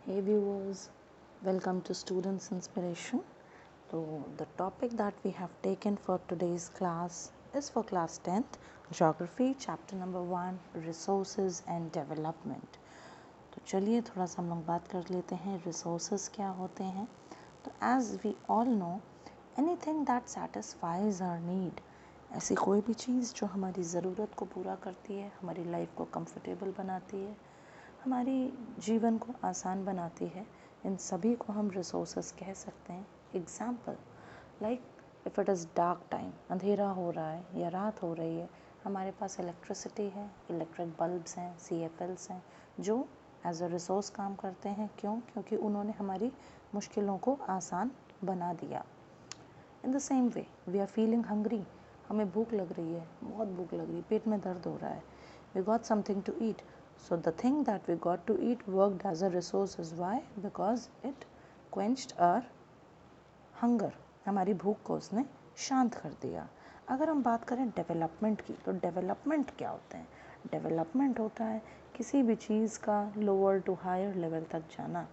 Hey viewers, welcome to Students Inspiration. So the topic that we have taken for today's class is for class 10th Geography, chapter number 1, Resources and Development. तो चलिए थोड़ा सा हम लोग बात कर लेते हैं रिसोर्सेज क्या होते हैं. तो as we all know, anything that satisfies our need, ऐसी कोई भी चीज़ जो हमारी ज़रूरत को पूरा करती है, हमारी लाइफ को कंफर्टेबल बनाती है, हमारी जीवन को आसान बनाती है, इन सभी को हम रिसोर्सेज कह सकते हैं. Example like if it is dark time, अंधेरा हो रहा है या रात हो रही है, हमारे पास इलेक्ट्रिसिटी है, इलेक्ट्रिक बल्ब्स हैं, CFLs हैं, जो एज अ रिसोर्स काम करते हैं. क्यों? क्योंकि उन्होंने हमारी मुश्किलों को आसान बना दिया. In the same way we are feeling hungry, हमें भूख लग रही है, बहुत भूख लग रही है, पेट में दर्द हो रहा है. We got something to eat. So the thing that we got to eat worked as a resource. Why? Because it quenched our hunger. हमारी भूख को उसने शांत कर दिया. अगर हम बात करें डेवलपमेंट की, तो डेवलपमेंट क्या होता है? डेवलपमेंट होता है किसी भी चीज़ का लोअर टू हायर लेवल तक जाना.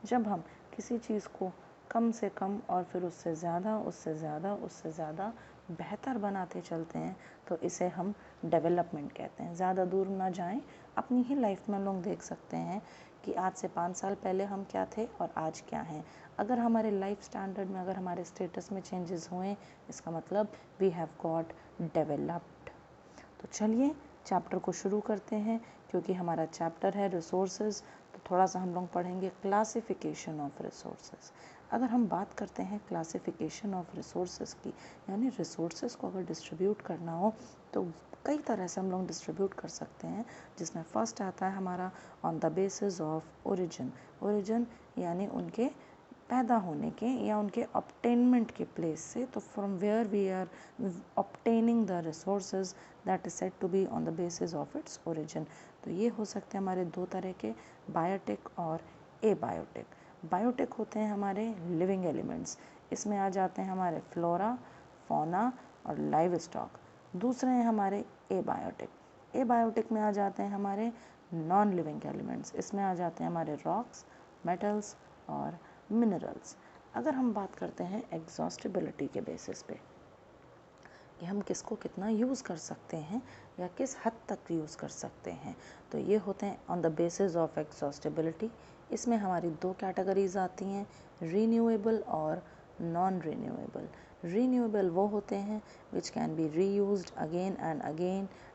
जब हम किसी चीज़ को कम से कम और फिर उससे ज़्यादा, उससे ज़्यादा, उससे ज़्यादा बेहतर बनाते चलते हैं, तो इसे हम डेवलपमेंट कहते हैं. ज़्यादा दूर ना जाएं, अपनी ही लाइफ में लोग देख सकते हैं कि आज से 5 साल पहले हम क्या थे और आज क्या हैं. अगर हमारे लाइफ स्टैंडर्ड में, अगर हमारे स्टेटस में चेंजेस हुए, इसका मतलब वी हैव गॉट डेवलप्ड. तो चलिए चैप्टर को शुरू करते हैं. क्योंकि हमारा चैप्टर है रिसोर्सेज, तो थोड़ा सा हम लोग पढ़ेंगे क्लासिफिकेशन ऑफ रिसोर्सेज. अगर हम बात करते हैं क्लासिफिकेशन ऑफ रिसोर्सेज की, यानी रिसोर्सेज को अगर डिस्ट्रीब्यूट करना हो तो कई तरह से हम लोग डिस्ट्रीब्यूट कर सकते हैं. जिसमें फर्स्ट आता है हमारा on the basis of origin. Origin यानी उनके पैदा होने के या उनके ऑब्टेनमेंट के प्लेस से. तो from where we are obtaining the resources, that is said to be on the basis of its origin. तो ये हो सकते हैं हमारे दो तरह के, बायोटिक और एबायोटिक. बायोटिक होते हैं हमारे लिविंग एलिमेंट्स, इसमें आ जाते हैं हमारे फ्लोरा, फौना और लाइव स्टॉक. दूसरे हैं हमारे एबायोटिक. एबायोटिक में आ जाते हैं हमारे नॉन लिविंग एलिमेंट्स, इसमें आ जाते हैं हमारे रॉक्स, मेटल्स और मिनरल्स. अगर हम बात करते हैं एग्जॉस्टिबिलिटी के बेसिस पे कि हम किसको कितना यूज़ कर सकते हैं या किस हद तक यूज़ कर सकते हैं, तो ये होते हैं on the basis of exhaustibility. इसमें हमारी दो कैटेगरीज आती हैं, रीन्यूएबल और नॉन रीन्यूएबल. रीन्यूएबल वो होते हैं which can be reused again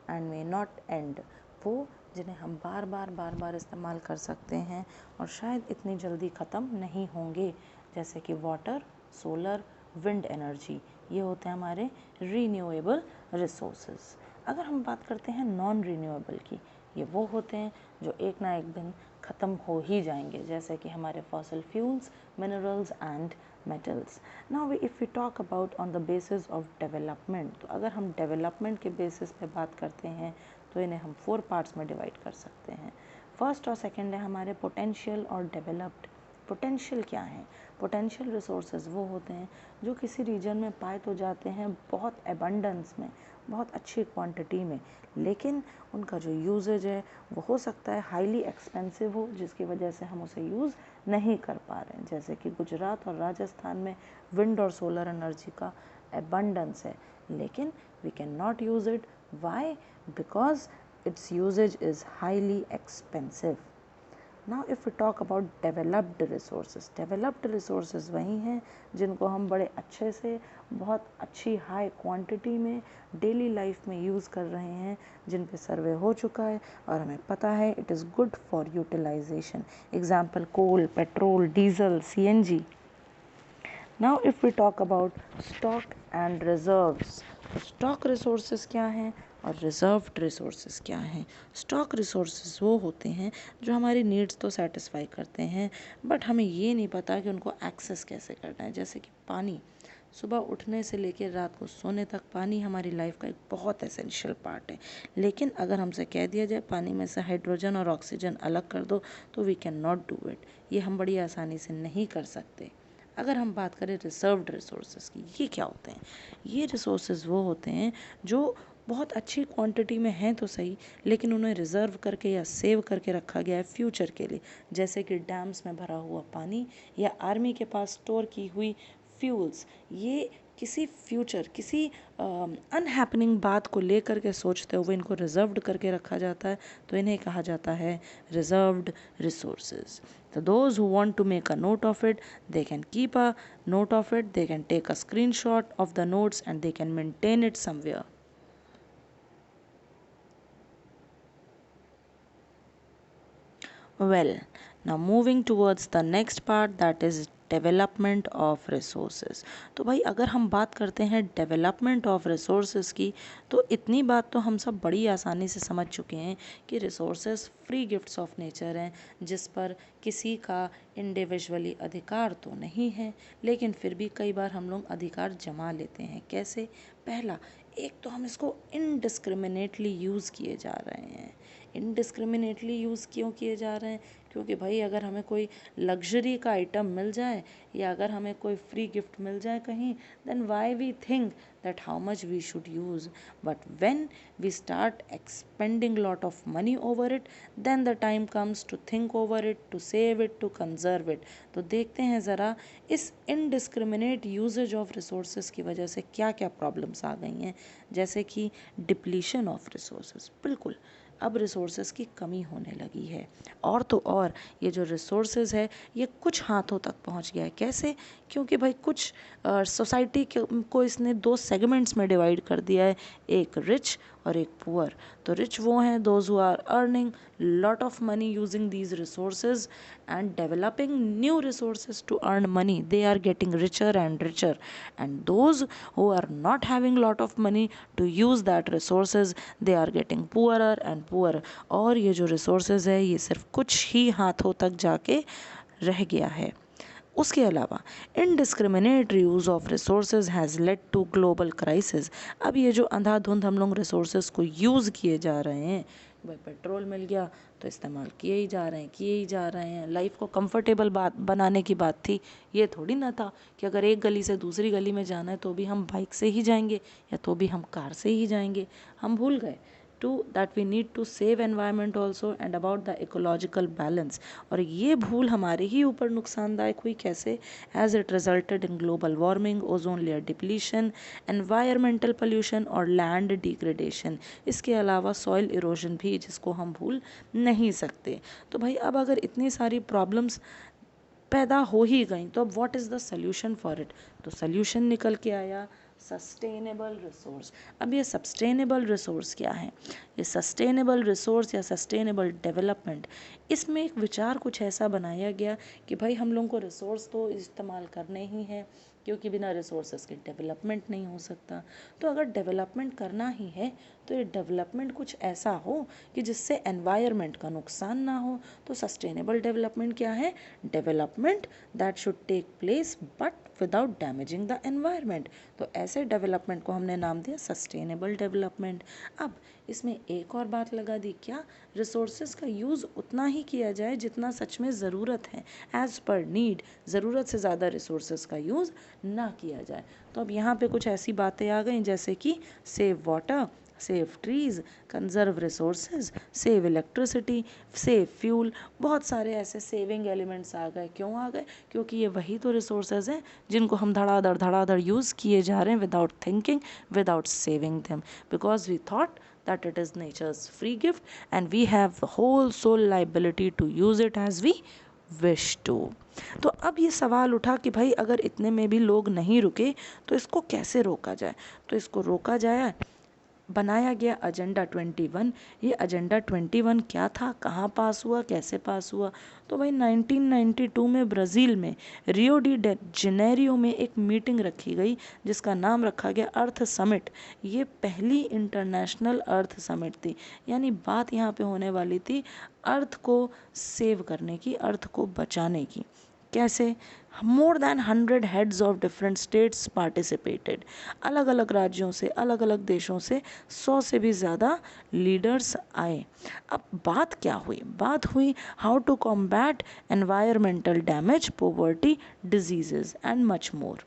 and may not and. वो जिन्हें हम बार बार इस्तेमाल कर सकते हैं और शायद इतनी जल्दी ख़त्म नहीं होंगे, जैसे कि वाटर, सोलर, विंड एनर्जी. ये होते हैं हमारे रीन्यूएबल रिसोर्सेज. अगर हम बात करते हैं नॉन रीन्यूएबल की, ये वो होते हैं जो एक ना एक दिन ख़त्म हो ही जाएंगे, जैसे कि हमारे fossil fuels, minerals and metals. Now if we talk about on the basis of development, तो अगर हम डेवलपमेंट के बेसिस पे बात करते हैं तो इन्हें हम 4 पार्ट्स में डिवाइड कर सकते हैं. फर्स्ट और सेकंड है हमारे पोटेंशियल और डेवलप्ड. पोटेंशियल क्या है? पोटेंशियल रिसोर्सेज वो होते हैं जो किसी रीजन में पाए तो जाते हैं बहुत एबंडेंस में, बहुत अच्छी क्वांटिटी में, लेकिन उनका जो यूजेज है वो हो सकता है हाईली एक्सपेंसिव हो, जिसकी वजह से हम उसे यूज़ नहीं कर पा रहे हैं. जैसे कि गुजरात और राजस्थान में विंड और सोलर एनर्जी का एबंडेंस है, लेकिन we can not use it. Why? Because its usage is highly expensive. Now if we talk about developed resources वही हैं जिनको हम बड़े अच्छे से, बहुत अच्छी हाई क्वांटिटी में डेली लाइफ में यूज़ कर रहे हैं, जिन पे सर्वे हो चुका है और हमें पता है it is good for utilization. Example coal, petrol, diesel, CNG. Now if we talk about stock and reserves, stock resources क्या हैं और रिजर्व्ड रिसोर्सेज क्या हैं? स्टॉक रिसोर्सेज वो होते हैं जो हमारी नीड्स तो सेटिस्फाई करते हैं, बट हमें ये नहीं पता कि उनको एक्सेस कैसे करना है. जैसे कि पानी, सुबह उठने से लेकर रात को सोने तक पानी हमारी लाइफ का एक बहुत एसेंशियल पार्ट है, लेकिन अगर हमसे कह दिया जाए पानी में से हाइड्रोजन और ऑक्सीजन अलग कर दो, तो we can not do it. ये हम बड़ी आसानी से नहीं कर सकते. अगर हम बात करें रिजर्व्ड रिसोर्सेज की, ये क्या होते हैं? ये रिसोर्सेज वो होते हैं जो बहुत अच्छी क्वांटिटी में हैं तो सही, लेकिन उन्हें रिज़र्व करके या सेव करके रखा गया है फ्यूचर के लिए, जैसे कि डैम्स में भरा हुआ पानी या आर्मी के पास स्टोर की हुई फ्यूल्स। ये किसी फ्यूचर, किसी अनहैपनिंग बात को लेकर के सोचते हुए इनको रिजर्व्ड करके रखा जाता है, तो इन्हें कहा जाता है reserved resources. So those who want to make a note of it, they can keep a note of it, they can take a screenshot of the notes and they can maintain it somewhere. Well, now moving towards the next part, that is development of resources. तो भाई अगर हम बात करते हैं development of resources की, तो इतनी बात तो हम सब बड़ी आसानी से समझ चुके हैं कि resources free gifts of nature हैं, जिस पर किसी का इंडिविजुअली अधिकार तो नहीं है, लेकिन फिर भी कई बार हम लोग अधिकार जमा लेते हैं। कैसे? पहला, एक तो हम इसको इनडिस्क्रिमिनेटली यूज़ किए जा रहे हैं। इनडिस्क्रिमिनेटली यूज़ क्यों किए जा रहे हैं? क्योंकि भाई अगर हमें कोई लग्जरी का आइटम मिल जाए या अगर हमें कोई फ्री गिफ्ट मिल जाए कहीं, then why we think that how much we should use, but when we start expending lot of money over it, then the time comes to think over it, to save it, to conserve it. तो देखते हैं ज़रा इस indiscriminate usage of resources की वजह से क्या क्या प्रॉब्लम्स आ गई हैं, जैसे कि डिप्लीशन ऑफ रिसोर्सेज। बिल्कुल अब रिसोर्सेज की कमी होने लगी है, और तो और ये जो रिसोर्सेज है ये कुछ हाथों तक पहुंच गया है। कैसे? क्योंकि भाई कुछ सोसाइटी को इसने दो सेगमेंट्स में डिवाइड कर दिया है, एक रिच और एक पुअर। तो रिच वो हैं those who are earning lot of money using these resources and developing new resources to earn money, they are getting richer and richer, and those who are not having lot of money to use that resources, they are getting poorer and poor. और ये जो resources है ये सिर्फ कुछ ही हाथों तक जाके रह गया है। उसके अलावा indiscriminate use of resources has led to global crisis. अब ये जो अंधाधुंध हम लोग रिसोर्सेज को यूज़ किए जा रहे हैं, भाई पेट्रोल मिल गया तो इस्तेमाल किए ही जा रहे हैं, किए ही जा रहे हैं। लाइफ को कंफर्टेबल बात बनाने की बात थी, ये थोड़ी ना था कि अगर एक गली से दूसरी गली में जाना है तो भी हम बाइक से ही जाएंगे या तो भी हम कार से ही जाएंगे। हम भूल गए to that we need to save environment also and about the ecological balance. और ये भूल हमारे ही ऊपर नुकसानदायक हुई। कैसे? As it resulted in global warming, ozone layer depletion, environmental pollution और लैंड डिग्रेडेशन। इसके अलावा सॉइल इरोजन भी, जिसको हम भूल नहीं सकते। तो भाई अब अगर इतनी सारी प्रॉब्लम्स पैदा हो ही गई तो अब what is the solution for it? तो सोल्यूशन निकल के आया सस्टेनेबल रिसोर्स। अब ये सस्टेनेबल रिसोर्स क्या है? ये सस्टेनेबल रिसोर्स या सस्टेनेबल डेवलपमेंट, इसमें एक विचार कुछ ऐसा बनाया गया कि भाई हम लोगों को रिसोर्स तो इस्तेमाल करने ही हैं, क्योंकि बिना रिसोर्सेज के डेवलपमेंट नहीं हो सकता। तो अगर डेवलपमेंट करना ही है तो ये डेवलपमेंट कुछ ऐसा हो कि जिससे एनवायरनमेंट का नुकसान ना हो। तो सस्टेनेबल डेवलपमेंट क्या है? Development that should take place but without damaging the environment. तो ऐसे डेवलपमेंट को हमने नाम दिया सस्टेनेबल डेवलपमेंट। अब इसमें एक और बात लगा दी, क्या? रिसोर्सेज का यूज़ उतना ही किया जाए जितना सच में ज़रूरत है, एज़ पर नीड। ज़रूरत से ज़्यादा रिसोर्सेज का यूज़ ना किया जाए। तो अब यहाँ पे कुछ ऐसी बातें आ गई जैसे कि save water, save trees, conserve resources, save electricity, save fuel. बहुत सारे ऐसे सेविंग एलिमेंट्स आ गए। क्यों आ गए? क्योंकि ये वही तो रिसोर्सेज हैं जिनको हम धड़ाधड़ यूज़ किए जा रहे हैं without thinking, without saving them, because we thought that it is nature's free gift and we have the whole sole liability to use it as we wish to। तो अब ये सवाल उठा कि भाई अगर इतने में भी लोग नहीं रुके तो इसको कैसे रोका जाए? तो इसको रोका जाए, बनाया गया एजेंडा 21। ये एजेंडा 21 क्या था, कहाँ पास हुआ, कैसे पास हुआ? तो भाई 1992 में ब्राज़ील में रियो डी जेनेरियो में एक मीटिंग रखी गई जिसका नाम रखा गया अर्थ समिट। ये पहली इंटरनेशनल अर्थ समिट थी, यानी बात यहाँ पे होने वाली थी अर्थ को सेव करने की, अर्थ को बचाने की। कैसे? More than 100 heads of different states participated. अलग अलग राज्यों से, अलग अलग देशों से 100 से भी ज़्यादा लीडर्स आए। अब बात क्या हुई? बात हुई how to combat environmental damage, poverty, diseases and much more.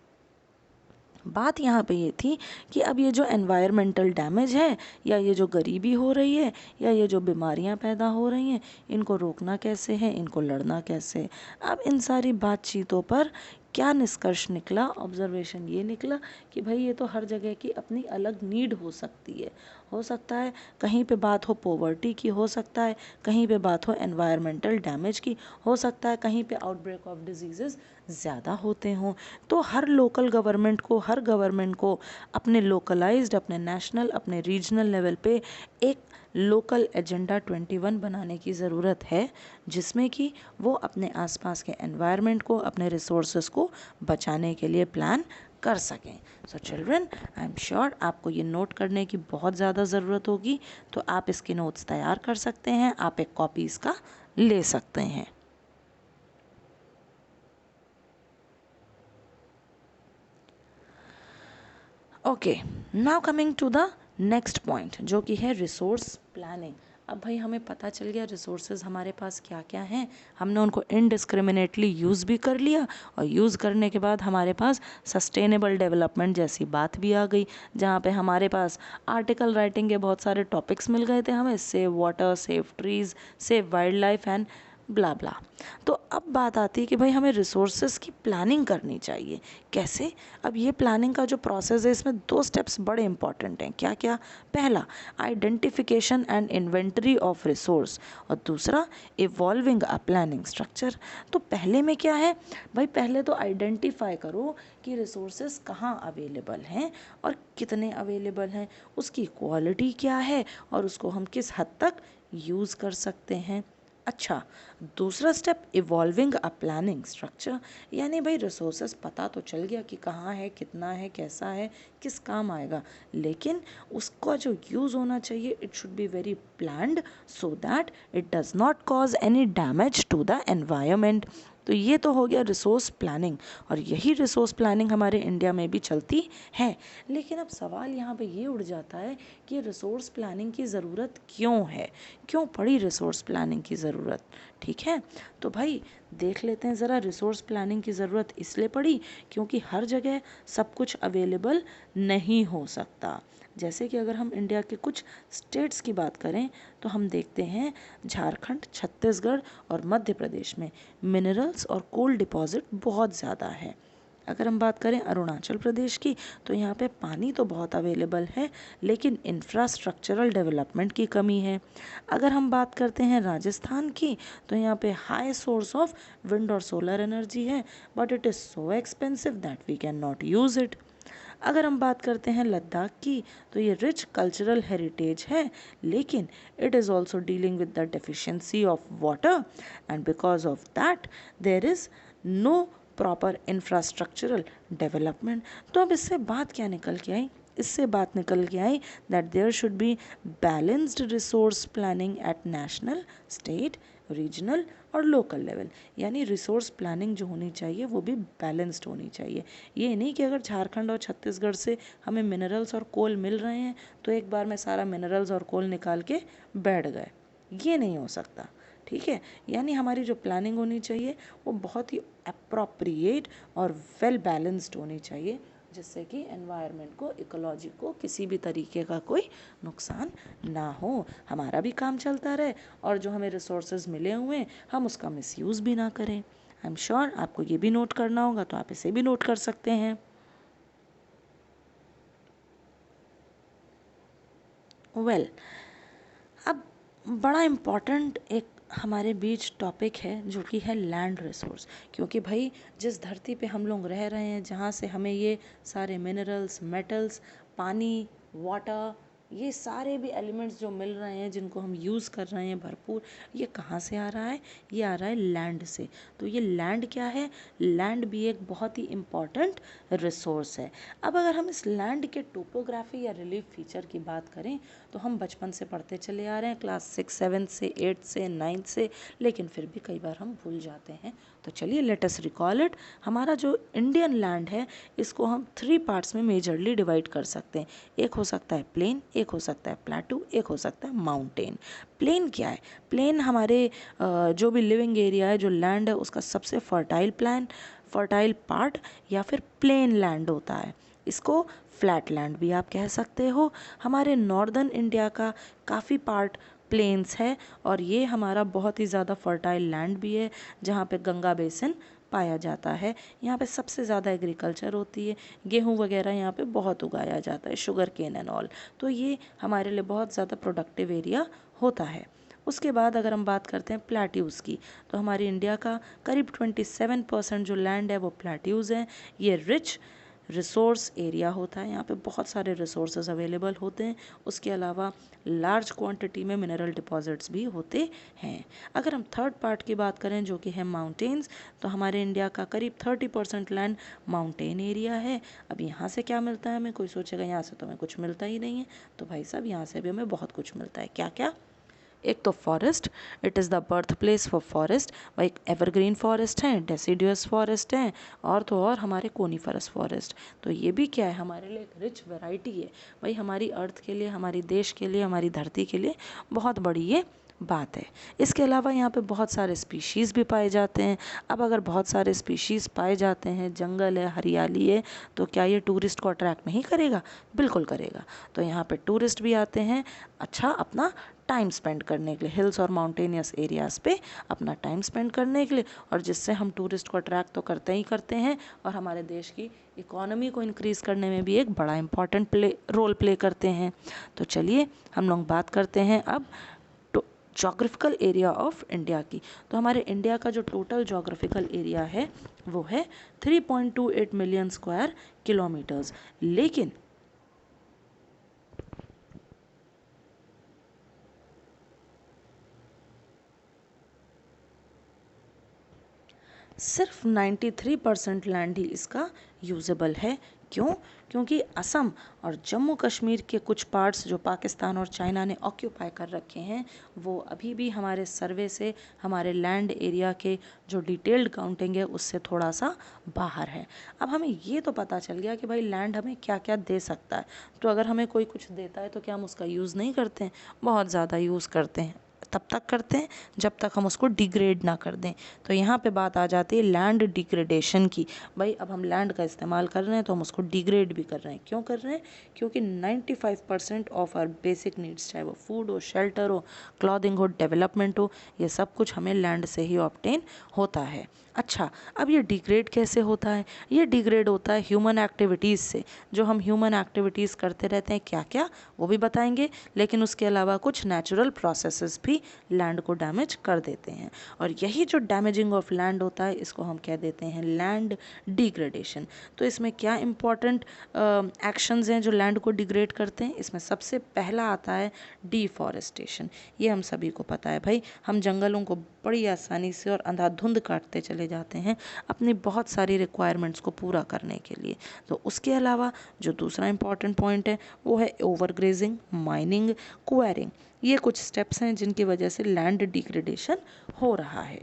बात यहाँ पे ये थी कि अब ये जो एनवायरमेंटल डैमेज है, या ये जो गरीबी हो रही है, या ये जो बीमारियाँ पैदा हो रही हैं, इनको रोकना कैसे है, इनको लड़ना कैसे। अब इन सारी बातचीतों पर क्या निष्कर्ष निकला, ऑब्जर्वेशन ये निकला कि भाई ये तो हर जगह की अपनी अलग नीड हो सकती है। हो सकता है कहीं पे बात हो पॉवर्टी की, हो सकता है कहीं पे बात हो एनवायरमेंटल डैमेज की, हो सकता है कहीं पे आउटब्रेक ऑफ डिजीज़ेस ज़्यादा होते हों। तो हर लोकल गवर्नमेंट को, हर गवर्नमेंट को अपने लोकलाइज्ड, अपने नेशनल, अपने रीजनल लेवल पे एक लोकल एजेंडा 21 बनाने की ज़रूरत है, जिसमें कि वो अपने आसपास के एनवायरनमेंट को, अपने रिसोर्सेज को बचाने के लिए प्लान कर सकें। So children, I am sure आपको ये नोट करने की बहुत ज़्यादा ज़रूरत होगी, तो आप इसके नोट्स तैयार कर सकते हैं, आप एक कॉपी इसका ले सकते हैं। Okay, now coming to the next point, जो कि है रिसोर्स प्लानिंग। अब भाई हमें पता चल गया रिसोर्सेज हमारे पास क्या क्या हैं, हमने उनको इनडिस्क्रिमिनेटली यूज़ भी कर लिया, और यूज़ करने के बाद हमारे पास सस्टेनेबल डेवलपमेंट जैसी बात भी आ गई, जहाँ पे हमारे पास आर्टिकल राइटिंग के बहुत सारे टॉपिक्स मिल गए थे हमें, save water, save trees, save wildlife and blah blah. तो अब बात आती है कि भाई हमें रिसोर्सेज की प्लानिंग करनी चाहिए। कैसे? अब ये प्लानिंग का जो प्रोसेस है, इसमें 2 स्टेप्स बड़े इंपॉर्टेंट हैं। क्या क्या? पहला, identification and inventory of resource, और दूसरा, इवॉल्विंग अ प्लानिंग स्ट्रक्चर। तो पहले में क्या है भाई, पहले तो आइडेंटिफाई करो कि रिसोर्सेज कहाँ अवेलेबल हैं और कितने अवेलेबल हैं, उसकी क्वालिटी क्या है, और उसको हम किस हद तक यूज़ कर सकते हैं। अच्छा, दूसरा step, evolving a planning structure, यानी भाई रिसोर्सेस पता तो चल गया कि कहाँ है, कितना है, कैसा है, किस काम आएगा, लेकिन उसका जो यूज़ होना चाहिए, it should be very planned so that it does not cause any damage to the environment. तो ये तो हो गया रिसोर्स प्लानिंग, और यही रिसोर्स प्लानिंग हमारे इंडिया में भी चलती है। लेकिन अब सवाल यहाँ पे ये उठ जाता है कि रिसोर्स प्लानिंग की ज़रूरत क्यों है, क्यों पड़ी रिसोर्स प्लानिंग की ज़रूरत। ठीक है, तो भाई देख लेते हैं ज़रा, रिसोर्स प्लानिंग की ज़रूरत इसलिए पड़ी क्योंकि हर जगह सब कुछ अवेलेबल नहीं हो सकता। जैसे कि अगर हम इंडिया के कुछ स्टेट्स की बात करें, तो हम देखते हैं झारखंड, छत्तीसगढ़ और मध्य प्रदेश में मिनरल्स और कोल डिपॉजिट बहुत ज़्यादा है। अगर हम बात करें अरुणाचल प्रदेश की, तो यहाँ पे पानी तो बहुत अवेलेबल है, लेकिन इंफ्रास्ट्रक्चरल डेवलपमेंट की कमी है। अगर हम बात करते हैं राजस्थान की, तो यहाँ पे हाई सोर्स ऑफ विंड और सोलर एनर्जी है, but it is so expensive that we can not use it. अगर हम बात करते हैं लद्दाख की, तो ये रिच कल्चरल हेरिटेज है, लेकिन it is also dealing with the deficiency of water, and because of that there is no proper infrastructural development. तो अब इससे बात क्या निकल के आई? इससे बात निकल के आई that there should be balanced resource planning at national, state, regional और लोकल लेवल। यानी रिसोर्स प्लानिंग जो होनी चाहिए वो भी बैलेंस्ड होनी चाहिए। ये नहीं कि अगर झारखंड और छत्तीसगढ़ से हमें मिनरल्स और कोल मिल रहे हैं तो एक बार में सारा मिनरल्स और कोल निकाल के बैठ गए, ये नहीं हो सकता। ठीक है, यानी हमारी जो प्लानिंग होनी चाहिए वो बहुत ही अप्रोप्रिएट और वेल बैलेंस्ड होनी चाहिए, जिससे कि एनवायरनमेंट को, इकोलॉजी को किसी भी तरीके का कोई नुकसान ना हो, हमारा भी काम चलता रहे, और जो हमें रिसोर्सेज मिले हुए हैं हम उसका मिसयूज़ भी ना करें। आई एम श्योर आपको ये भी नोट करना होगा, तो आप इसे भी नोट कर सकते हैं। वेल, अब बड़ा इम्पॉर्टेंट एक हमारे बीच टॉपिक है जो कि है लैंड रिसोर्स। क्योंकि भाई जिस धरती पे हम लोग रह रहे हैं, जहाँ से हमें ये सारे मिनरल्स, मेटल्स, पानी, वाटर, ये सारे भी एलिमेंट्स जो मिल रहे हैं, जिनको हम यूज़ कर रहे हैं भरपूर, ये कहाँ से आ रहा है? ये आ रहा है लैंड से। तो ये लैंड क्या है? लैंड भी एक बहुत ही इम्पॉर्टेंट रिसोर्स है। अब अगर हम इस लैंड के टोपोग्राफी या रिलीफ फीचर की बात करें, तो हम बचपन से पढ़ते चले आ रहे हैं, क्लास 6, 7 से, 8 से, 9 से, लेकिन फिर भी कई बार हम भूल जाते हैं। तो चलिए लेट अस रिकॉल इट। हमारा जो इंडियन लैंड है, इसको हम 3 पार्ट्स में मेजरली डिवाइड कर सकते हैं। एक हो सकता है प्लेन, एक हो सकता है प्लेटू, एक हो सकता है माउंटेन। प्लेन क्या है? प्लेन हमारे जो भी लिविंग एरिया है, जो लैंड है, उसका सबसे फर्टाइल पार्ट या फिर प्लेन लैंड होता है। इसको फ्लैट लैंड भी आप कह सकते हो। हमारे नॉर्दर्न इंडिया का काफ़ी पार्ट प्लेन्स है और ये हमारा बहुत ही ज़्यादा फर्टाइल लैंड भी है जहाँ पे गंगा बेसिन पाया जाता है। यहाँ पे सबसे ज़्यादा एग्रीकल्चर होती है, गेहूँ वगैरह यहाँ पे बहुत उगाया जाता है, शुगर केन एंड ऑल। तो ये हमारे लिए बहुत ज़्यादा प्रोडक्टिव एरिया होता है। उसके बाद अगर हम बात करते हैं प्लेट्यूज़ की, तो हमारी इंडिया का करीब 27% जो लैंड है वो प्लेट्यूज़ हैं। ये रिच रिसोर्स एरिया होता है, यहाँ पे बहुत सारे रिसोर्सेज अवेलेबल होते हैं। उसके अलावा लार्ज क्वांटिटी में मिनरल डिपॉजिट्स भी होते हैं। अगर हम थर्ड पार्ट की बात करें जो कि है माउंटेन्स, तो हमारे इंडिया का करीब 30% लैंड माउंटेन एरिया है। अब यहाँ से क्या मिलता है हमें? कोई सोचेगा यहाँ से तो हमें कुछ मिलता ही नहीं है, तो भाई साहब यहाँ से भी हमें बहुत कुछ मिलता है। क्या क्या? एक तो forest, it is the birth place for forest. भाई एवरग्रीन फॉरेस्ट हैं, डेसिडुअस फॉरेस्ट हैं, और तो और हमारे कोनीफरस फॉरेस्ट। तो ये भी क्या है? हमारे लिए एक रिच वैरायटी है। भाई हमारी अर्थ के लिए, हमारी देश के लिए, हमारी धरती के लिए बहुत बड़ी ये बात है। इसके अलावा यहाँ पे बहुत सारे स्पीशीज़ भी पाए जाते हैं। अब अगर बहुत सारे स्पीशीज़ पाए जाते हैं, जंगल है, हरियाली है, तो क्या ये टूरिस्ट को अट्रैक्ट नहीं करेगा? बिल्कुल करेगा। तो यहाँ पे टूरिस्ट भी आते हैं अच्छा अपना टाइम स्पेंड करने के लिए, हिल्स और माउंटेनियस एरियाज़ पे अपना टाइम स्पेंड करने के लिए, और जिससे हम टूरिस्ट को अट्रैक्ट तो करते ही करते हैं और हमारे देश की इकोनॉमी को इंक्रीज़ करने में भी एक बड़ा इंपॉर्टेंट रोल प्ले करते हैं। तो चलिए हम लोग बात करते हैं अब जोग्राफिकल एरिया ऑफ इंडिया की। तो हमारे इंडिया का जो टोटल जोग्राफिकल एरिया है वो है 3.28 मिलियन स्क्वायर किलोमीटर्स। लेकिन सिर्फ 93% लैंड ही इसका यूजेबल है। क्यों? क्योंकि असम और जम्मू कश्मीर के कुछ पार्ट्स जो पाकिस्तान और चाइना ने ऑक्यूपाई कर रखे हैं, वो अभी भी हमारे सर्वे से, हमारे लैंड एरिया के जो डिटेल्ड काउंटिंग है उससे थोड़ा सा बाहर है। अब हमें ये तो पता चल गया कि भाई लैंड हमें क्या क्या दे सकता है। तो अगर हमें कोई कुछ देता है तो क्या हम उसका यूज़ नहीं करते हैं? बहुत ज़्यादा यूज़ करते हैं। तब तक करते हैं जब तक हम उसको डिग्रेड ना कर दें। तो यहाँ पे बात आ जाती है लैंड डिग्रेडेशन की। भाई अब हम लैंड का इस्तेमाल कर रहे हैं तो हम उसको डिग्रेड भी कर रहे हैं। क्यों कर रहे हैं? क्योंकि 95% ऑफ आवर बेसिक नीड्स, चाहे वो फूड हो, शेल्टर हो, क्लॉथिंग हो, डेवलपमेंट हो, ये सब कुछ हमें लैंड से ही ऑब्टेन होता है। अच्छा, अब ये डिग्रेड कैसे होता है? ये डिग्रेड होता है ह्यूमन एक्टिविटीज़ से। जो हम ह्यूमन एक्टिविटीज़ करते रहते हैं, क्या क्या, वो भी बताएंगे। लेकिन उसके अलावा कुछ नेचुरल प्रोसेसेस भी लैंड को डैमेज कर देते हैं, और यही जो डैमेजिंग ऑफ लैंड होता है इसको हम कह देते हैं लैंड डिग्रेडेशन। तो इसमें क्या इंपॉर्टेंट एक्शंस हैं जो लैंड को डिग्रेड करते हैं? इसमें सबसे पहला आता है डिफॉरेस्टेशन। ये हम सभी को पता है भाई, हम जंगलों को बड़ी आसानी से और अंधाधुंध काटते चले जाते हैं अपनी बहुत सारी रिक्वायरमेंट्स को पूरा करने के लिए। तो उसके अलावा जो दूसरा इंपॉर्टेंट पॉइंट है वो है ओवरग्रेजिंग, माइनिंग, क्वेरिंग। ये कुछ स्टेप्स हैं जिनकी वजह से लैंड डिग्रेडेशन हो रहा है।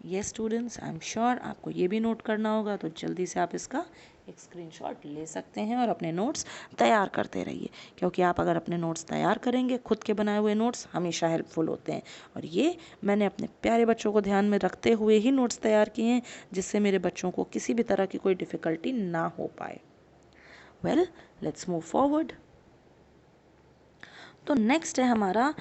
Yes students, I am sure आपको ये भी नोट करना होगा, तो जल्दी से आप इसका एक स्क्रीनशॉट ले सकते हैं और अपने नोट्स तैयार करते रहिए। क्योंकि आप अगर अपने नोट्स तैयार करेंगे, खुद के बनाए हुए नोट्स हमेशा हेल्पफुल होते हैं। और ये मैंने अपने प्यारे बच्चों को ध्यान में रखते हुए ही नोट्स तैयार किए हैं, जिससे मेरे बच्चों को किसी भी तरह की कोई डिफ़िकल्टी ना हो पाए। Well, let's move forward. तो नेक्स्ट है हमारा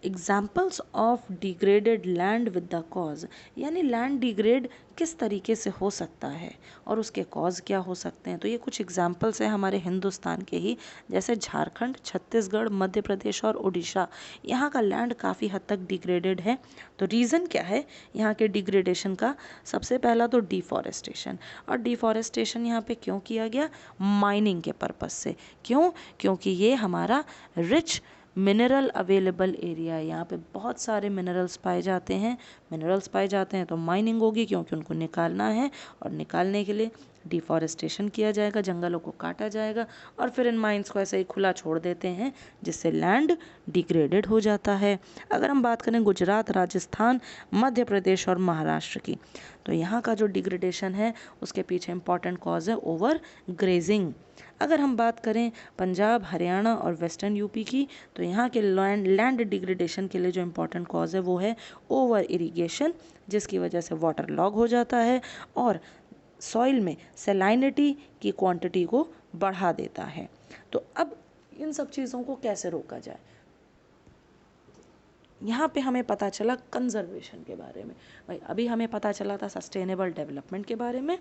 examples of degraded land with the cause, यानी लैंड डिग्रेड किस तरीके से हो सकता है और उसके कॉज क्या हो सकते हैं। तो ये कुछ एग्जाम्पल्स हैं हमारे हिंदुस्तान के ही, जैसे झारखंड, छत्तीसगढ़, मध्य प्रदेश और उड़ीसा। यहाँ का लैंड काफ़ी हद तक डिग्रेडेड है। तो रीज़न क्या है यहाँ के डिग्रेडेशन का? सबसे पहला तो डिफॉरेस्टेशन। और डिफॉरेस्टेशन यहाँ पे क्यों किया गया? माइनिंग के पर्पज़ से। क्यों? क्योंकि ये हमारा रिच मिनरल अवेलेबल एरिया है, यहाँ पे बहुत सारे मिनरल्स पाए जाते हैं। मिनरल्स पाए जाते हैं तो माइनिंग होगी, क्योंकि उनको निकालना है, और निकालने के लिए डिफॉरेस्टेशन किया जाएगा, जंगलों को काटा जाएगा, और फिर इन माइंस को ऐसे ही खुला छोड़ देते हैं, जिससे लैंड डिग्रेडेड हो जाता है। अगर हम बात करें गुजरात, राजस्थान, मध्य प्रदेश और महाराष्ट्र की, तो यहाँ का जो डिग्रेडेशन है उसके पीछे इंपॉर्टेंट कॉज है ओवर ग्रेजिंग। अगर हम बात करें पंजाब, हरियाणा और वेस्टर्न यूपी की, तो यहाँ के लैंड डिग्रेडेशन के लिए जो इम्पोर्टेंट कॉज है वो है ओवर इरिगेशन, जिसकी वजह से वाटर लॉग हो जाता है और सॉइल में सेलाइनिटी की क्वांटिटी को बढ़ा देता है। तो अब इन सब चीज़ों को कैसे रोका जाए, यहाँ पे हमें पता चला कंजर्वेशन के बारे में। भाई अभी हमें पता चला था सस्टेनेबल डेवलपमेंट के बारे में,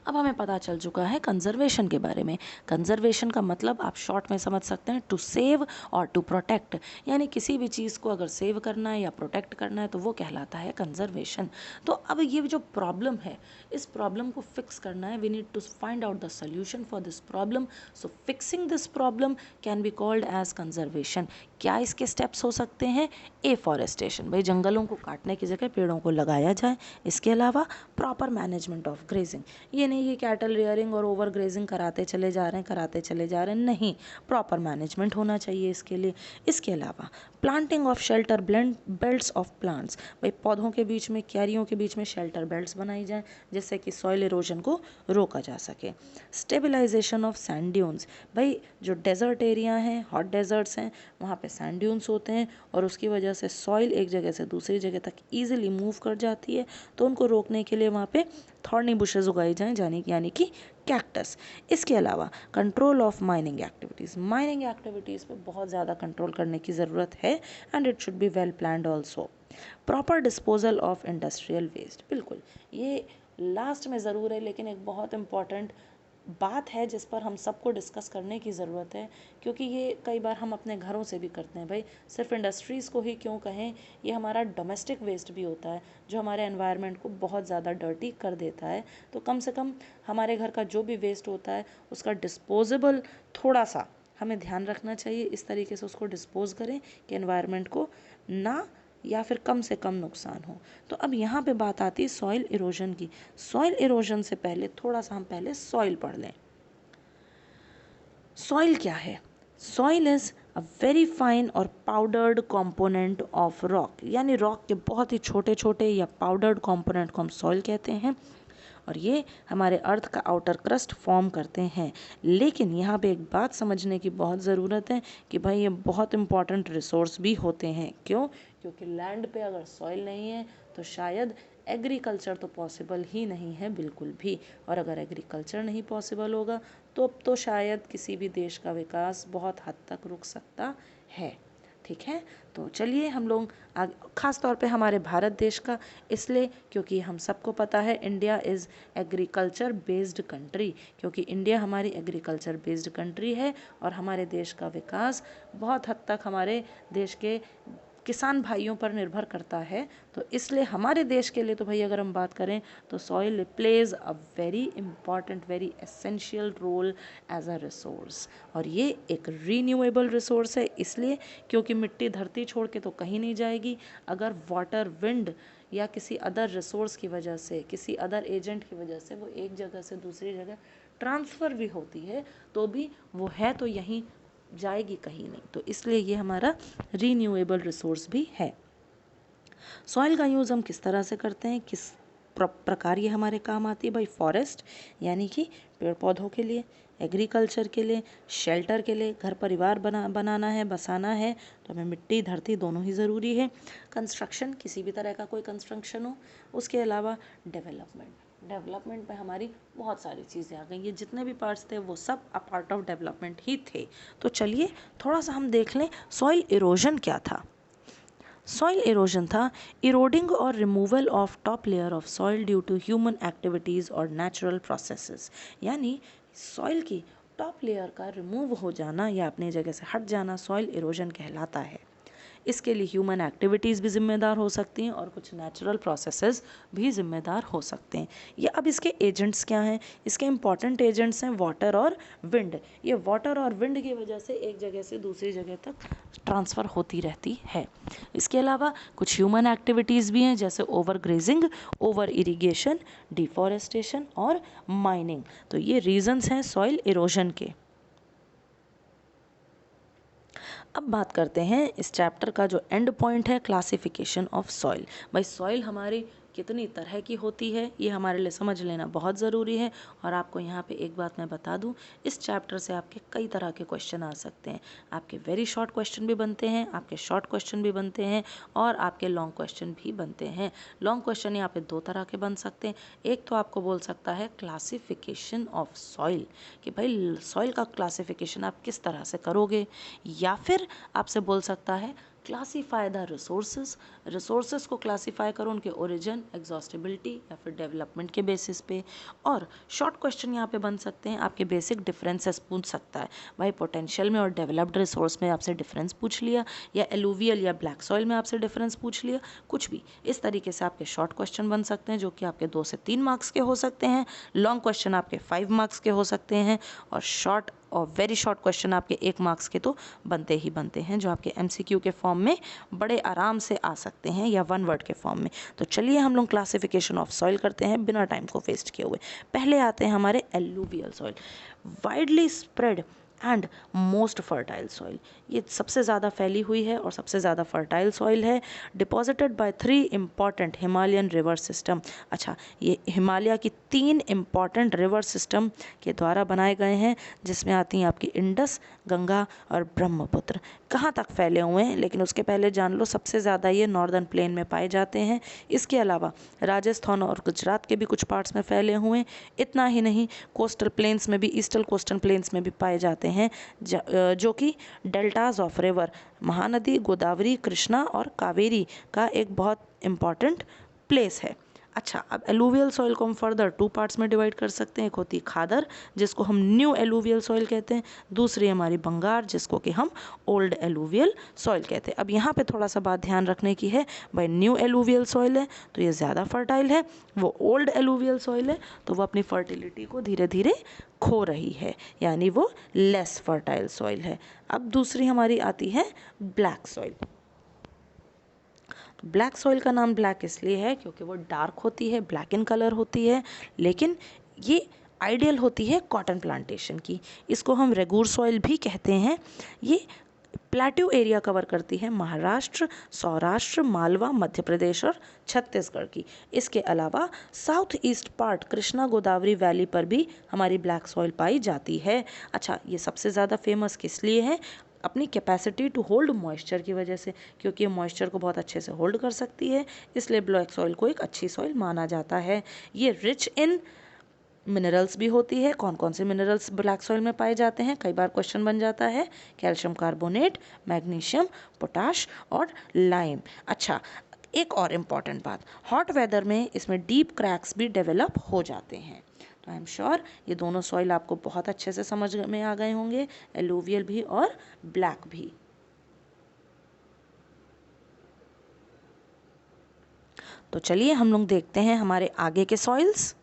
अब हमें पता चल चुका है कंजर्वेशन के बारे में। कंजर्वेशन का मतलब आप शॉर्ट में समझ सकते हैं टू सेव और टू प्रोटेक्ट, यानी किसी भी चीज़ को अगर सेव करना है या प्रोटेक्ट करना है तो वो कहलाता है कंजर्वेशन। तो अब ये जो प्रॉब्लम है, इस प्रॉब्लम को फिक्स करना है, we need to find out the solution for this problem. So fixing this problem can be called as conservation. क्या इसके स्टेप्स हो सकते हैं? एफॉरेस्टेशन, भाई जंगलों को काटने की जगह पेड़ों को लगाया जाए। इसके अलावा प्रॉपर मैनेजमेंट ऑफ ग्रेजिंग, ये नहीं कि कैटल रेयरिंग और ओवर ग्रेजिंग कराते चले जा रहे हैं, नहीं, प्रॉपर मैनेजमेंट होना चाहिए इसके लिए। इसके अलावा planting of shelter belts of plants, भाई पौधों के बीच में, क्यारियों के बीच में शेल्टर बेल्ट्स बनाई जाए जिससे कि सॉइल इरोजन को रोका जा सके। स्टेबलाइजेशन ऑफ सैंड ड्यून्स, भाई जो डेजर्ट एरिया हैं, हॉट डेजर्ट्स हैं, वहाँ पे सैंड ड्यून्स होते हैं और उसकी वजह से सॉइल एक जगह से दूसरी जगह तक ईजिली मूव कर जाती है, तो उनको रोकने के लिए वहाँ पे थॉर्नी बुशेज उगाई जाएं, यानी कि कैक्टस। इसके अलावा कंट्रोल ऑफ माइनिंग एक्टिविटीज़ पे बहुत ज़्यादा कंट्रोल करने की ज़रूरत है and it should be well planned also. Proper disposal of industrial waste, बिल्कुल ये लास्ट में ज़रूर है, लेकिन एक बहुत इम्पॉर्टेंट बात है जिस पर हम सबको डिस्कस करने की ज़रूरत है, क्योंकि ये कई बार हम अपने घरों से भी करते हैं। भाई सिर्फ इंडस्ट्रीज़ को ही क्यों कहें, ये हमारा डोमेस्टिक वेस्ट भी होता है जो हमारे एनवायरनमेंट को बहुत ज़्यादा डर्टी कर देता है। तो कम से कम हमारे घर का जो भी वेस्ट होता है उसका डिस्पोजेबल थोड़ा सा हमें ध्यान रखना चाहिए, इस तरीके से उसको डिस्पोज करें कि एनवायरनमेंट को ना या फिर कम से कम नुकसान हो। तो अब यहाँ पे बात आती है सॉइल इरोजन की। सॉइल इरोजन से पहले थोड़ा सा हम पहले सॉइल पढ़ लें। सॉइल क्या है? Soil is a very fine और पाउडर्ड कंपोनेंट ऑफ रॉक, यानी रॉक के बहुत ही छोटे छोटे या पाउडर्ड कंपोनेंट को हम सॉइल कहते हैं और ये हमारे अर्थ का आउटर क्रस्ट फॉर्म करते हैं। लेकिन यहाँ पे एक बात समझने की बहुत ज़रूरत है कि भाई ये बहुत इंपॉर्टेंट रिसोर्स भी होते हैं। क्यों? क्योंकि लैंड पे अगर सॉइल नहीं है तो शायद एग्रीकल्चर तो पॉसिबल ही नहीं है बिल्कुल भी, और अगर एग्रीकल्चर नहीं पॉसिबल होगा तो शायद किसी भी देश का विकास बहुत हद तक रुक सकता है। ठीक है, तो चलिए हम लोग ख़ास तौर पे हमारे भारत देश का, इसलिए क्योंकि हम सबको पता है India is agriculture based country, क्योंकि इंडिया हमारी एग्रीकल्चर बेस्ड कंट्री है और हमारे देश का विकास बहुत हद तक हमारे देश के किसान भाइयों पर निर्भर करता है। तो इसलिए हमारे देश के लिए तो भाई अगर हम बात करें तो soil plays a very important, very essential role as a resource, और ये एक रीन्यूएबल रिसोर्स है इसलिए क्योंकि मिट्टी धरती छोड़ के तो कहीं नहीं जाएगी। अगर वाटर, विंड या किसी अदर रिसोर्स की वजह से, किसी अदर एजेंट की वजह से वो एक जगह से दूसरी जगह ट्रांसफ़र भी होती है तो भी वो है तो यहीं जाएगी, कहीं नहीं। तो इसलिए ये हमारा रीन्यूएबल रिसोर्स भी है। सॉइल का यूज़ हम किस तरह से करते हैं, किस प्रकार ये हमारे काम आती है? भाई फॉरेस्ट यानी कि पेड़ पौधों के लिए, एग्रीकल्चर के लिए, शेल्टर के लिए, घर परिवार बनाना है, बसाना है तो हमें मिट्टी धरती दोनों ही ज़रूरी है। कंस्ट्रक्शन, किसी भी तरह का कोई कंस्ट्रक्शन हो। उसके अलावा डेवलपमेंट में हमारी बहुत सारी चीज़ें आ गई, ये जितने भी पार्ट्स थे वो सब अ पार्ट ऑफ डेवलपमेंट ही थे। तो चलिए थोड़ा सा हम देख लें सॉइल इरोजन क्या था। सॉइल इरोजन था इरोडिंग और removal of top layer of soil due to human activities और नेचुरल प्रोसेसेस, यानी सॉइल की टॉप लेयर का रिमूव हो जाना या अपनी जगह से हट जाना सॉइल इरोजन कहलाता है। इसके लिए ह्यूमन एक्टिविटीज़ भी जिम्मेदार हो सकती हैं और कुछ नेचुरल प्रोसेसेस भी जिम्मेदार हो सकते हैं। ये अब इसके एजेंट्स क्या हैं? इसके इंपॉर्टेंट एजेंट्स हैं वाटर और विंड। ये वाटर और विंड की वजह से एक जगह से दूसरी जगह तक ट्रांसफ़र होती रहती है। इसके अलावा कुछ ह्यूमन एक्टिविटीज़ भी हैं जैसे over grazing, over irrigation, deforestation और माइनिंग। तो ये रीजंस हैं सॉइल इरोजन के। अब बात करते हैं इस चैप्टर का जो एंड पॉइंट है, क्लासिफिकेशन ऑफ सॉइल। भाई सॉइल हमारी कितनी तरह की होती है, ये हमारे लिए समझ लेना बहुत ज़रूरी है। और आपको यहाँ पे एक बात मैं बता दूँ, इस चैप्टर से आपके कई तरह के क्वेश्चन आ सकते हैं। आपके वेरी शॉर्ट क्वेश्चन भी बनते हैं, आपके शॉर्ट क्वेश्चन भी बनते हैं और आपके लॉन्ग क्वेश्चन भी बनते हैं। लॉन्ग क्वेश्चन यहाँ पे दो तरह के बन सकते हैं। एक तो आपको बोल सकता है क्लासिफिकेशन ऑफ सॉइल, कि भाई सॉइल का क्लासिफिकेशन आप किस तरह से करोगे, या फिर आपसे बोल सकता है क्लासीफाई द रिसोर्सेज को क्लासीफाई करो उनके ओरिजिन, एग्जॉस्टिबिलिटी या फिर डेवलपमेंट के बेसिस पे। और शॉर्ट क्वेश्चन यहाँ पे बन सकते हैं, आपके बेसिक डिफरेंसेस पूछ सकता है, भाई पोटेंशियल में और डेवलप्ड रिसोर्स में आपसे डिफरेंस पूछ लिया, या एलुवियल या ब्लैक सॉइल में आपसे डिफरेंस पूछ लिया, कुछ भी इस तरीके से आपके शॉर्ट क्वेश्चन बन सकते हैं, जो कि आपके 2 से 3 मार्क्स के हो सकते हैं। लॉन्ग क्वेश्चन आपके 5 मार्क्स के हो सकते हैं और शॉर्ट और वेरी शॉर्ट क्वेश्चन आपके 1 मार्क्स के तो बनते ही बनते हैं, जो आपके MCQ के फॉर्म में बड़े आराम से आ सकते हैं या 1 वर्ड के फॉर्म में। तो चलिए हम लोग क्लासिफिकेशन ऑफ सॉइल करते हैं बिना टाइम को वेस्ट किए हुए। पहले आते हैं हमारे alluvial soil, widely spread and most fertile soil. ये सबसे ज़्यादा फैली हुई है और सबसे ज़्यादा फर्टाइल सॉइल है, deposited bye 3 important Himalayan river system. अच्छा, ये हिमालय की 3 इम्पॉर्टेंट रिवर सिस्टम के द्वारा बनाए गए हैं, जिसमें आती हैं आपकी इंडस, गंगा और ब्रह्मपुत्र। कहाँ तक फैले हुए हैं, लेकिन उसके पहले जान लो सबसे ज़्यादा ये नॉर्दर्न प्लेन में पाए जाते हैं। इसके अलावा राजस्थान और गुजरात के भी कुछ पार्ट्स में फैले हुए हैं। इतना ही नहीं, कोस्टल प्लेन्स में भी, ईस्टर्न कोस्टल प्लेन्स में भी पाए जाते हैं, जो कि deltas of river, Mahanadi, Godavari, Krishna और कावेरी का एक बहुत इम्पॉर्टेंट प्लेस है। अच्छा, अब एलुवियल सॉइल को हम फर्दर 2 पार्ट्स में डिवाइड कर सकते हैं। एक होती है खादर, जिसको हम न्यू एलुवियल सॉइल कहते हैं, दूसरी हमारी बंगार, जिसको कि हम ओल्ड एलुवियल सॉइल कहते हैं। अब यहाँ पे थोड़ा सा बात ध्यान रखने की है, भाई न्यू एलुवियल सॉइल है तो ये ज़्यादा फर्टाइल है, वो ओल्ड एलुवियल सॉइल है तो वो अपनी फर्टिलिटी को धीरे धीरे खो रही है, यानी वो लेस फर्टाइल सॉइल है। अब दूसरी हमारी आती है ब्लैक सॉइल। ब्लैक सॉइल का नाम ब्लैक इसलिए है क्योंकि वो डार्क होती है, ब्लैक इन कलर होती है, लेकिन ये आइडियल होती है कॉटन प्लांटेशन की। इसको हम रेगूर सॉइल भी कहते हैं। ये प्लेट्यू एरिया कवर करती है महाराष्ट्र, सौराष्ट्र, मालवा, मध्य प्रदेश और छत्तीसगढ़ की। इसके अलावा south east part Krishna Godavari valley पर भी हमारी ब्लैक सॉइल पाई जाती है। अच्छा, ये सबसे ज़्यादा फेमस किस लिए है? अपनी कैपेसिटी टू होल्ड मॉइस्चर की वजह से, क्योंकि ये मॉइस्चर को बहुत अच्छे से होल्ड कर सकती है, इसलिए ब्लैक सॉइल को एक अच्छी सॉइल माना जाता है। ये रिच इन मिनरल्स भी होती है। कौन कौन से मिनरल्स ब्लैक सॉइल में पाए जाते हैं, कई बार क्वेश्चन बन जाता है, कैल्शियम कार्बोनेट, मैग्नीशियम, पोटाश और लाइम। अच्छा, एक और इम्पॉर्टेंट बात, हॉट वेदर में इसमें डीप क्रैक्स भी डेवलप हो जाते हैं। तो आई एम श्योर ये दोनों सॉइल आपको बहुत अच्छे से समझ में आ गए होंगे, एलुवियल भी और ब्लैक भी। तो चलिए हम लोग देखते हैं हमारे आगे के सॉइल्स।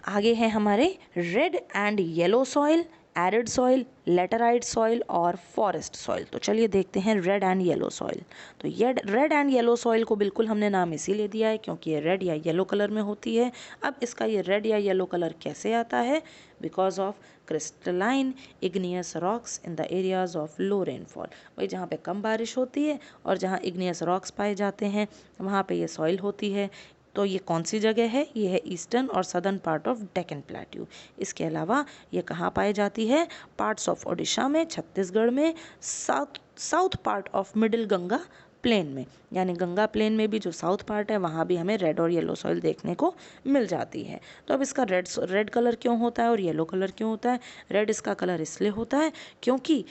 आगे हैं हमारे red and yellow soil, arid soil, laterite soil और फॉरेस्ट सॉइल। तो चलिए देखते हैं रेड एंड येलो सॉइल। तो ये रेड एंड येलो सॉइल को बिल्कुल हमने नाम इसीलिए दिया है क्योंकि ये रेड या येलो कलर में होती है। अब इसका ये रेड या येलो कलर कैसे आता है? Because of crystalline igneous rocks in the areas of low rainfall. वही जहाँ पे कम बारिश होती है और जहाँ इग्नियस रॉक्स पाए जाते हैं वहाँ पे ये सॉइल होती है। तो ये कौन सी जगह है? ये है ईस्टर्न और southern part of Deccan plateau. इसके अलावा ये कहाँ पाई जाती है? पार्ट्स ऑफ ओडिशा में, छत्तीसगढ़ में, south part of middle Ganga plain में, यानी गंगा प्लेन में भी जो साउथ पार्ट है वहाँ भी हमें रेड और येलो सॉइल देखने को मिल जाती है। तो अब इसका रेड कलर क्यों होता है और येलो कलर क्यों होता है? रेड इसका कलर इसलिए होता है क्योंकि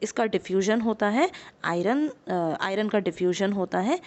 इसका डिफ्यूजन होता है आयरन का डिफ्यूजन होता है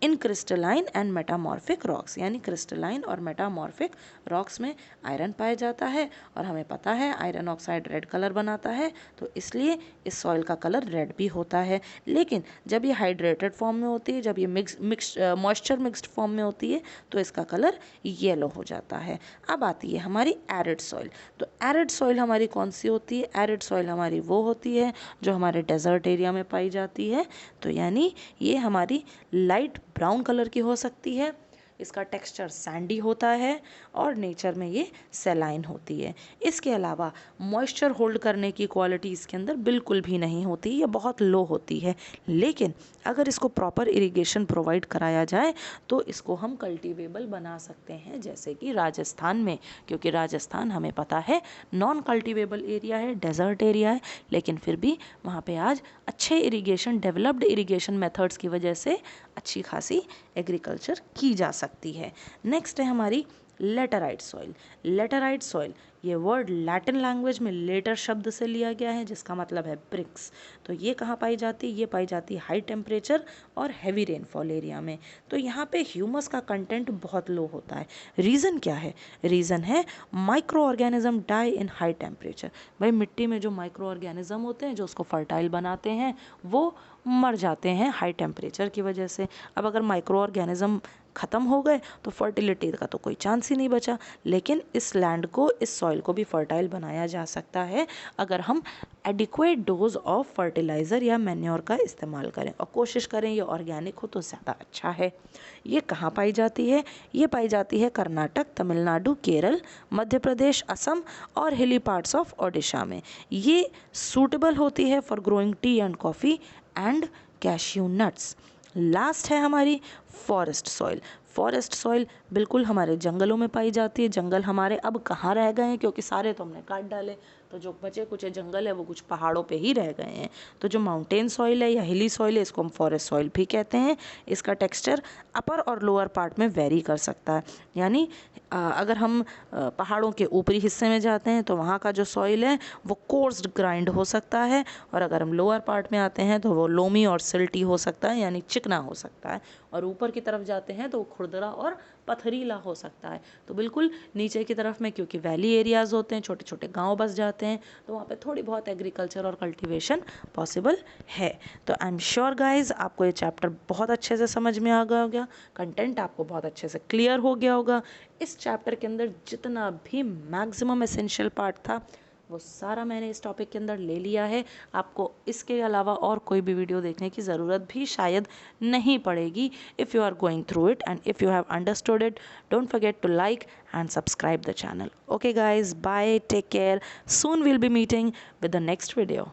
इन क्रिस्टलाइन एंड मेटामॉर्फिक रॉक्स, यानी क्रिस्टलाइन और मेटामॉर्फिक रॉक्स में आयरन पाया जाता है और हमें पता है आयरन ऑक्साइड रेड कलर बनाता है, तो इसलिए इस सॉइल का कलर रेड भी होता है। लेकिन जब ये हाइड्रेटेड फॉर्म में होती है, जब ये मॉइस्चर मिक्स्ड फॉर्म में होती है तो इसका कलर येलो हो जाता है। अब आती है हमारी एरिड सॉइल। तो एरिड सॉइल हमारी कौन सी होती है? एरिड सॉइल हमारी वो होती है जो हमारे डेजर्ट एरिया में पाई जाती है। तो यानी ये हमारी लाइट ब्राउन कलर की हो सकती है, इसका टेक्सचर सैंडी होता है और नेचर में ये सेलाइन होती है। इसके अलावा मॉइस्चर होल्ड करने की क्वालिटी इसके अंदर बिल्कुल भी नहीं होती या बहुत लो होती है, लेकिन अगर इसको प्रॉपर इरिगेशन प्रोवाइड कराया जाए तो इसको हम कल्टीवेबल बना सकते हैं, जैसे कि राजस्थान में, क्योंकि राजस्थान हमें पता है नॉन कल्टीवेबल एरिया है, डेजर्ट एरिया है, लेकिन फिर भी वहाँ पे आज अच्छे इरिगेशन, डेवलप्ड इरिगेशन मेथड्स की वजह से अच्छी खासी एग्रीकल्चर की जा सकती है। नेक्स्ट है हमारी लेटराइट सॉइल। लेटराइट सॉइल, ये वर्ड लैटिन लैंग्वेज में लेटर शब्द से लिया गया है, जिसका मतलब है ब्रिक्स। तो ये कहाँ पाई जाती है? ये पाई जाती है हाई टेम्परेचर और हैवी रेनफॉल एरिया में। तो यहाँ पे ह्यूमस का कंटेंट बहुत लो होता है। रीज़न क्या है? रीज़न है micro organism die in high temperature. भाई मिट्टी में जो माइक्रो ऑर्गेनिज्म होते हैं जो उसको फर्टाइल बनाते हैं वो मर जाते हैं हाई टेम्परेचर की वजह से। अब अगर माइक्रो ऑर्गेनिज्म ख़त्म हो गए तो फर्टिलिटी का तो कोई चांस ही नहीं बचा। लेकिन इस लैंड को, इस सॉइल को भी फर्टाइल बनाया जा सकता है अगर हम एडिक्वेट डोज ऑफ फर्टिलाइज़र या मैन्योर का इस्तेमाल करें और कोशिश करें ये ऑर्गेनिक हो तो ज़्यादा अच्छा है। ये कहाँ पाई जाती है? ये पाई जाती है कर्नाटक, तमिलनाडु, केरल, मध्य प्रदेश, असम और हिली पार्ट्स ऑफ ओडिशा में। ये सूटेबल होती है for growing T and coffee and cashew nuts. Last है हमारी फॉरेस्ट सॉइल। फॉरेस्ट सॉइल बिल्कुल हमारे जंगलों में पाई जाती है। जंगल हमारे अब कहाँ रह गए हैं, क्योंकि सारे तो हमने काट डाले, तो जो बचे कुछ जंगल है वो कुछ पहाड़ों पे ही रह गए हैं। तो जो माउंटेन सॉइल है या हिली सॉइल है इसको हम फॉरेस्ट सॉइल भी कहते हैं। इसका टेक्सचर अपर और लोअर पार्ट में वेरी कर सकता है। यानी अगर हम पहाड़ों के ऊपरी हिस्से में जाते हैं तो वहाँ का जो सॉइल है वो कोर्स्ड ग्राइंड हो सकता है, और अगर हम लोअर पार्ट में आते हैं तो वो लोमी और सिल्टी हो सकता है, यानी चिकना हो सकता है, और ऊपर की तरफ जाते हैं तो वो खुरदरा और पथरीला हो सकता है। तो बिल्कुल नीचे की तरफ में, क्योंकि वैली एरियाज़ होते हैं, छोटे छोटे गांव बस जाते हैं, तो वहाँ पे थोड़ी बहुत एग्रीकल्चर और कल्टीवेशन पॉसिबल है। तो आई एम श्योर गाइज आपको ये चैप्टर बहुत अच्छे से समझ में आ गया होगा, कंटेंट आपको बहुत अच्छे से क्लियर हो गया होगा। इस चैप्टर के अंदर जितना भी मैक्सिमम एसेंशियल पार्ट था वो सारा मैंने इस टॉपिक के अंदर ले लिया है। आपको इसके अलावा और कोई भी वीडियो देखने की ज़रूरत भी शायद नहीं पड़ेगी। If you are going through it and if you have understood it, don't forget to like and subscribe the channel. Okay guys, bye, take care. Soon we'll be meeting with the next video.